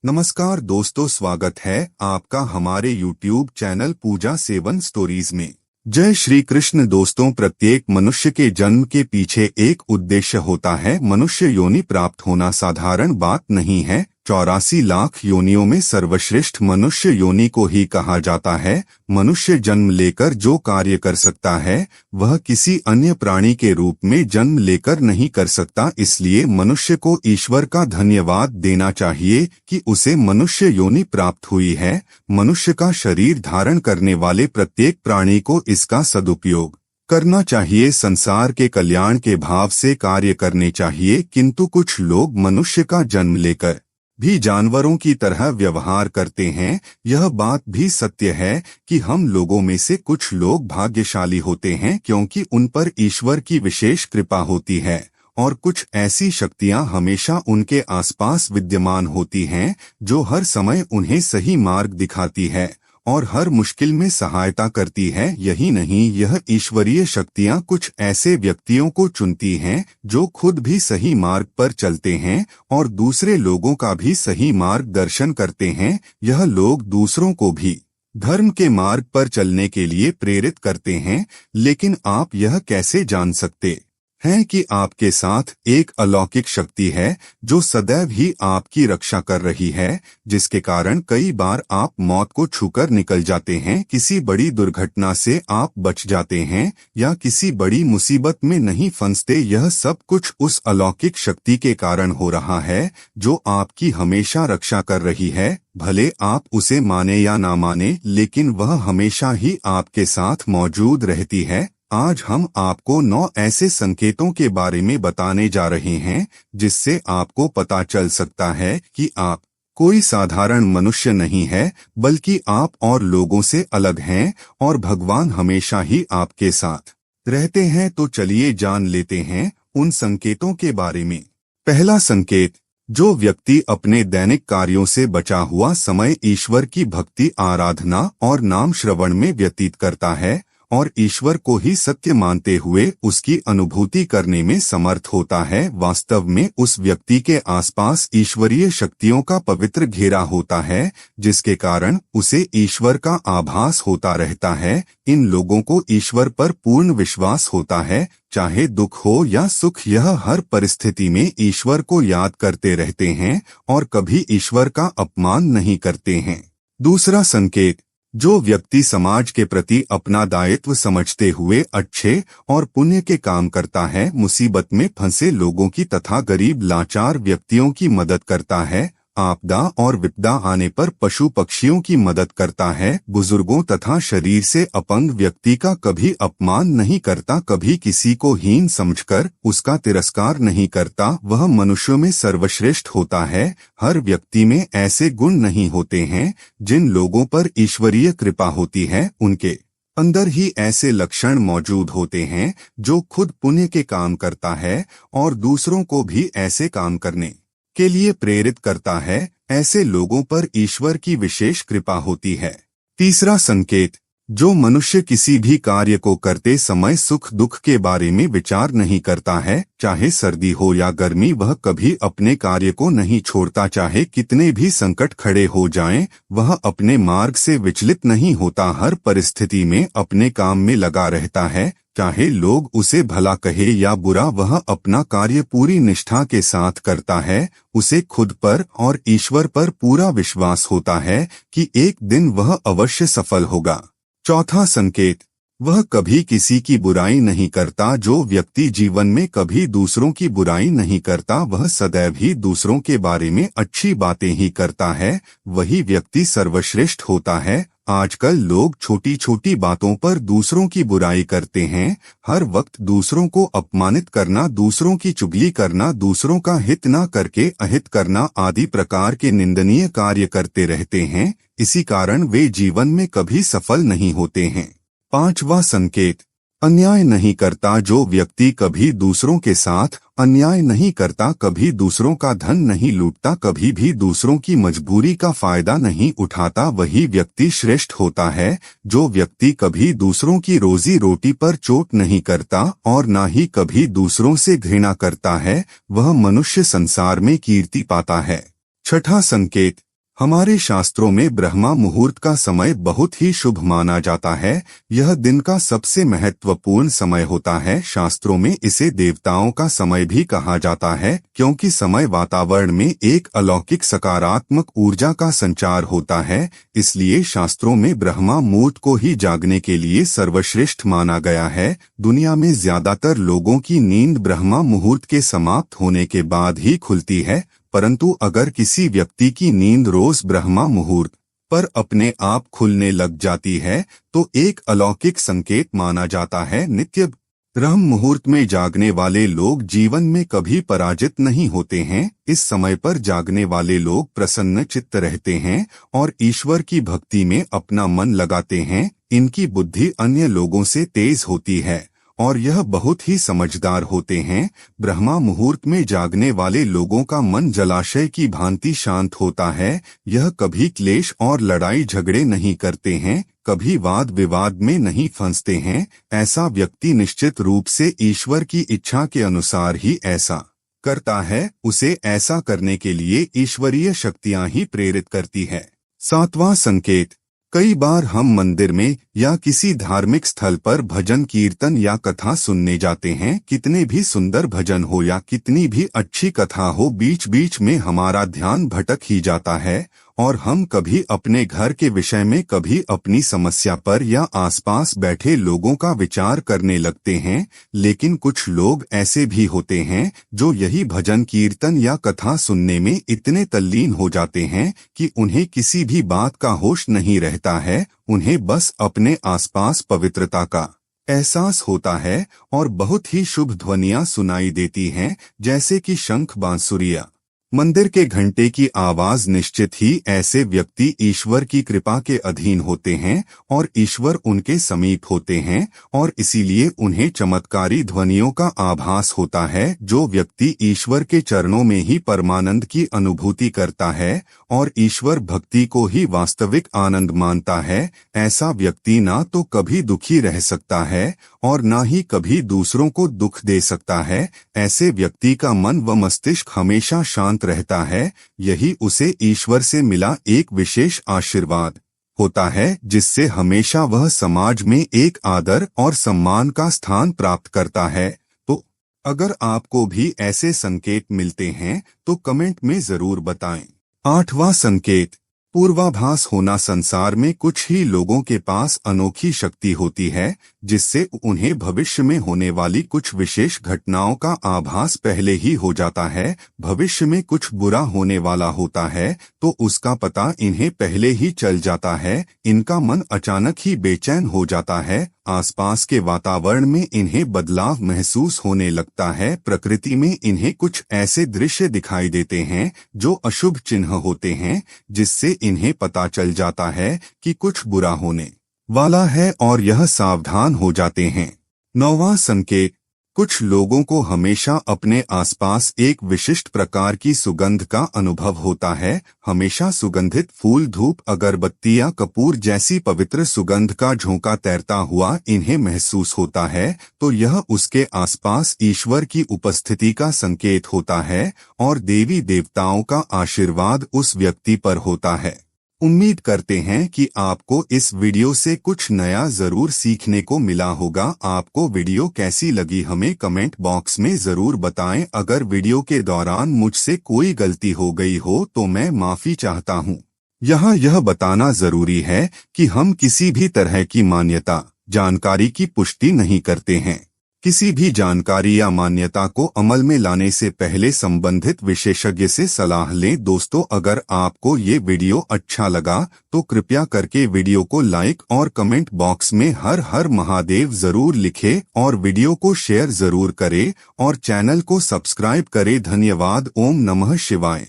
नमस्कार दोस्तों, स्वागत है आपका हमारे YouTube चैनल पूजा सेवन स्टोरीज में। जय श्री कृष्ण। दोस्तों, प्रत्येक मनुष्य के जन्म के पीछे एक उद्देश्य होता है। मनुष्य योनि प्राप्त होना साधारण बात नहीं है। 84 लाख योनियों में सर्वश्रेष्ठ मनुष्य योनि को ही कहा जाता है। मनुष्य जन्म लेकर जो कार्य कर सकता है वह किसी अन्य प्राणी के रूप में जन्म लेकर नहीं कर सकता। इसलिए मनुष्य को ईश्वर का धन्यवाद देना चाहिए कि उसे मनुष्य योनि प्राप्त हुई है। मनुष्य का शरीर धारण करने वाले प्रत्येक प्राणी को इसका सदुपयोग करना चाहिए। संसार के कल्याण के भाव से कार्य करने चाहिए, किंतु कुछ लोग मनुष्य का जन्म लेकर भी जानवरों की तरह व्यवहार करते हैं। यह बात भी सत्य है कि हम लोगों में से कुछ लोग भाग्यशाली होते हैं क्योंकि उन पर ईश्वर की विशेष कृपा होती है, और कुछ ऐसी शक्तियां हमेशा उनके आसपास विद्यमान होती हैं जो हर समय उन्हें सही मार्ग दिखाती है और हर मुश्किल में सहायता करती है। यही नहीं, यह ईश्वरीय शक्तियां कुछ ऐसे व्यक्तियों को चुनती हैं जो खुद भी सही मार्ग पर चलते हैं और दूसरे लोगों का भी सही मार्गदर्शन करते हैं। यह लोग दूसरों को भी धर्म के मार्ग पर चलने के लिए प्रेरित करते हैं। लेकिन आप यह कैसे जान सकते हैं कि आपके साथ एक अलौकिक शक्ति है जो सदैव ही आपकी रक्षा कर रही है, जिसके कारण कई बार आप मौत को छूकर निकल जाते हैं, किसी बड़ी दुर्घटना से आप बच जाते हैं या किसी बड़ी मुसीबत में नहीं फंसते। यह सब कुछ उस अलौकिक शक्ति के कारण हो रहा है जो आपकी हमेशा रक्षा कर रही है। भले आप उसे माने या ना माने, लेकिन वह हमेशा ही आपके साथ मौजूद रहती है। आज हम आपको 9 ऐसे संकेतों के बारे में बताने जा रहे हैं जिससे आपको पता चल सकता है कि आप कोई साधारण मनुष्य नहीं है, बल्कि आप और लोगों से अलग हैं और भगवान हमेशा ही आपके साथ रहते हैं। तो चलिए जान लेते हैं उन संकेतों के बारे में। पहला संकेत, जो व्यक्ति अपने दैनिक कार्यों से बचा हुआ समय ईश्वर की भक्ति, आराधना और नाम श्रवण में व्यतीत करता है और ईश्वर को ही सत्य मानते हुए उसकी अनुभूति करने में समर्थ होता है, वास्तव में उस व्यक्ति के आसपास ईश्वरीय शक्तियों का पवित्र घेरा होता है, जिसके कारण उसे ईश्वर का आभास होता रहता है। इन लोगों को ईश्वर पर पूर्ण विश्वास होता है, चाहे दुख हो या सुख। यह हर परिस्थिति में ईश्वर को याद करते रहते हैं और कभी ईश्वर का अपमान नहीं करते हैं। दूसरा संकेत, जो व्यक्ति समाज के प्रति अपना दायित्व समझते हुए अच्छे और पुण्य के काम करता है, मुसीबत में फंसे लोगों की तथा गरीब लाचार व्यक्तियों की मदद करता है, आपदा और विपदा आने पर पशु पक्षियों की मदद करता है, बुजुर्गों तथा शरीर से अपंग व्यक्ति का कभी अपमान नहीं करता, कभी किसी को हीन समझकर उसका तिरस्कार नहीं करता, वह मनुष्यों में सर्वश्रेष्ठ होता है। हर व्यक्ति में ऐसे गुण नहीं होते हैं। जिन लोगों पर ईश्वरीय कृपा होती है उनके अंदर ही ऐसे लक्षण मौजूद होते हैं जो खुद पुण्य के काम करता है और दूसरों को भी ऐसे काम करने के लिए प्रेरित करता है। ऐसे लोगों पर ईश्वर की विशेष कृपा होती है। तीसरा संकेत, जो मनुष्य किसी भी कार्य को करते समय सुख दुख के बारे में विचार नहीं करता है, चाहे सर्दी हो या गर्मी, वह कभी अपने कार्य को नहीं छोड़ता, चाहे कितने भी संकट खड़े हो जाएं, वह अपने मार्ग से विचलित नहीं होता, हर परिस्थिति में अपने काम में लगा रहता है। चाहे लोग उसे भला कहे या बुरा, वह अपना कार्य पूरी निष्ठा के साथ करता है। उसे खुद पर और ईश्वर पर पूरा विश्वास होता है कि एक दिन वह अवश्य सफल होगा। चौथा संकेत, वह कभी किसी की बुराई नहीं करता। जो व्यक्ति जीवन में कभी दूसरों की बुराई नहीं करता, वह सदैव ही दूसरों के बारे में अच्छी बातें ही करता है, वही व्यक्ति सर्वश्रेष्ठ होता है। आजकल लोग छोटी छोटी बातों पर दूसरों की बुराई करते हैं, हर वक्त दूसरों को अपमानित करना, दूसरों की चुगली करना, दूसरों का हित न करके अहित करना आदि प्रकार के निंदनीय कार्य करते रहते हैं। इसी कारण वे जीवन में कभी सफल नहीं होते हैं। पांचवा संकेत, अन्याय नहीं करता। जो व्यक्ति कभी दूसरों के साथ अन्याय नहीं करता, कभी दूसरों का धन नहीं लूटता, कभी भी दूसरों की मजबूरी का फायदा नहीं उठाता, वही व्यक्ति श्रेष्ठ होता है। जो व्यक्ति कभी दूसरों की रोजी रोटी पर चोट नहीं करता और न ही कभी दूसरों से घृणा करता है, वह मनुष्य संसार में कीर्ति पाता है। छठा संकेत, हमारे शास्त्रों में ब्रह्मा मुहूर्त का समय बहुत ही शुभ माना जाता है। यह दिन का सबसे महत्वपूर्ण समय होता है। शास्त्रों में इसे देवताओं का समय भी कहा जाता है, क्योंकि समय वातावरण में एक अलौकिक सकारात्मक ऊर्जा का संचार होता है। इसलिए शास्त्रों में ब्रह्मा मुहूर्त को ही जागने के लिए सर्वश्रेष्ठ माना गया है। दुनिया में ज्यादातर लोगों की नींद ब्रह्मा मुहूर्त के समाप्त होने के बाद ही खुलती है, परंतु अगर किसी व्यक्ति की नींद रोज ब्रह्मा मुहूर्त पर अपने आप खुलने लग जाती है तो एक अलौकिक संकेत माना जाता है। नित्य ब्रह्म मुहूर्त में जागने वाले लोग जीवन में कभी पराजित नहीं होते हैं। इस समय पर जागने वाले लोग प्रसन्न चित्त रहते हैं और ईश्वर की भक्ति में अपना मन लगाते हैं। इनकी बुद्धि अन्य लोगों से तेज होती है और यह बहुत ही समझदार होते हैं। ब्रह्मा मुहूर्त में जागने वाले लोगों का मन जलाशय की भांति शांत होता है। यह कभी क्लेश और लड़ाई झगड़े नहीं करते हैं, कभी वाद विवाद में नहीं फंसते हैं। ऐसा व्यक्ति निश्चित रूप से ईश्वर की इच्छा के अनुसार ही ऐसा करता है। उसे ऐसा करने के लिए ईश्वरीय शक्तियां ही प्रेरित करती है। 7वां संकेत। कई बार हम मंदिर में या किसी धार्मिक स्थल पर भजन कीर्तन या कथा सुनने जाते हैं। कितने भी सुंदर भजन हो या कितनी भी अच्छी कथा हो, बीच बीच में हमारा ध्यान भटक ही जाता है और हम कभी अपने घर के विषय में, कभी अपनी समस्या पर या आसपास बैठे लोगों का विचार करने लगते हैं। लेकिन कुछ लोग ऐसे भी होते हैं जो यही भजन कीर्तन या कथा सुनने में इतने तल्लीन हो जाते हैं कि उन्हें किसी भी बात का होश नहीं रहता है। उन्हें बस अपने आसपास पवित्रता का एहसास होता है और बहुत ही शुभ ध्वनियां सुनाई देती हैं, जैसे कि शंख, बांसुरिया, मंदिर के घंटे की आवाज। निश्चित ही ऐसे व्यक्ति ईश्वर की कृपा के अधीन होते हैं और ईश्वर उनके समीप होते हैं और इसीलिए उन्हें चमत्कारी ध्वनियों का आभास होता है। जो व्यक्ति ईश्वर के चरणों में ही परमानंद की अनुभूति करता है और ईश्वर भक्ति को ही वास्तविक आनंद मानता है, ऐसा व्यक्ति ना तो कभी दुखी रह सकता है और ना ही कभी दूसरों को दुख दे सकता है। ऐसे व्यक्ति का मन व मस्तिष्क हमेशा शांत रहता है। यही उसे ईश्वर से मिला एक विशेष आशीर्वाद होता है, जिससे हमेशा वह समाज में एक आदर और सम्मान का स्थान प्राप्त करता है। तो अगर आपको भी ऐसे संकेत मिलते हैं तो कमेंट में जरूर बताएं। 8वां संकेत। पूर्वाभास होना। संसार में कुछ ही लोगों के पास अनोखी शक्ति होती है, जिससे उन्हें भविष्य में होने वाली कुछ विशेष घटनाओं का आभास पहले ही हो जाता है। भविष्य में कुछ बुरा होने वाला होता है तो उसका पता इन्हें पहले ही चल जाता है। इनका मन अचानक ही बेचैन हो जाता है। आसपास के वातावरण में इन्हें बदलाव महसूस होने लगता है। प्रकृति में इन्हें कुछ ऐसे दृश्य दिखाई देते हैं जो अशुभ चिन्ह होते हैं, जिससे इन्हें पता चल जाता है कि कुछ बुरा होने वाला है और यह सावधान हो जाते हैं। 9वां संकेत। कुछ लोगों को हमेशा अपने आसपास एक विशिष्ट प्रकार की सुगंध का अनुभव होता है। हमेशा सुगंधित फूल, धूप, अगरबत्ती या कपूर जैसी पवित्र सुगंध का झोंका तैरता हुआ इन्हें महसूस होता है, तो यह उसके आसपास ईश्वर की उपस्थिति का संकेत होता है और देवी देवताओं का आशीर्वाद उस व्यक्ति पर होता है। उम्मीद करते हैं कि आपको इस वीडियो से कुछ नया जरूर सीखने को मिला होगा। आपको वीडियो कैसी लगी हमें कमेंट बॉक्स में जरूर बताएं। अगर वीडियो के दौरान मुझसे कोई गलती हो गई हो तो मैं माफी चाहता हूं। यहाँ यह बताना जरूरी है कि हम किसी भी तरह की मान्यता, जानकारी की पुष्टि नहीं करते हैं। किसी भी जानकारी या मान्यता को अमल में लाने से पहले संबंधित विशेषज्ञ से सलाह लें। दोस्तों, अगर आपको ये वीडियो अच्छा लगा तो कृपया करके वीडियो को लाइक और कमेंट बॉक्स में हर हर महादेव जरूर लिखें और वीडियो को शेयर जरूर करें और चैनल को सब्सक्राइब करें। धन्यवाद। ओम नमः शिवाय।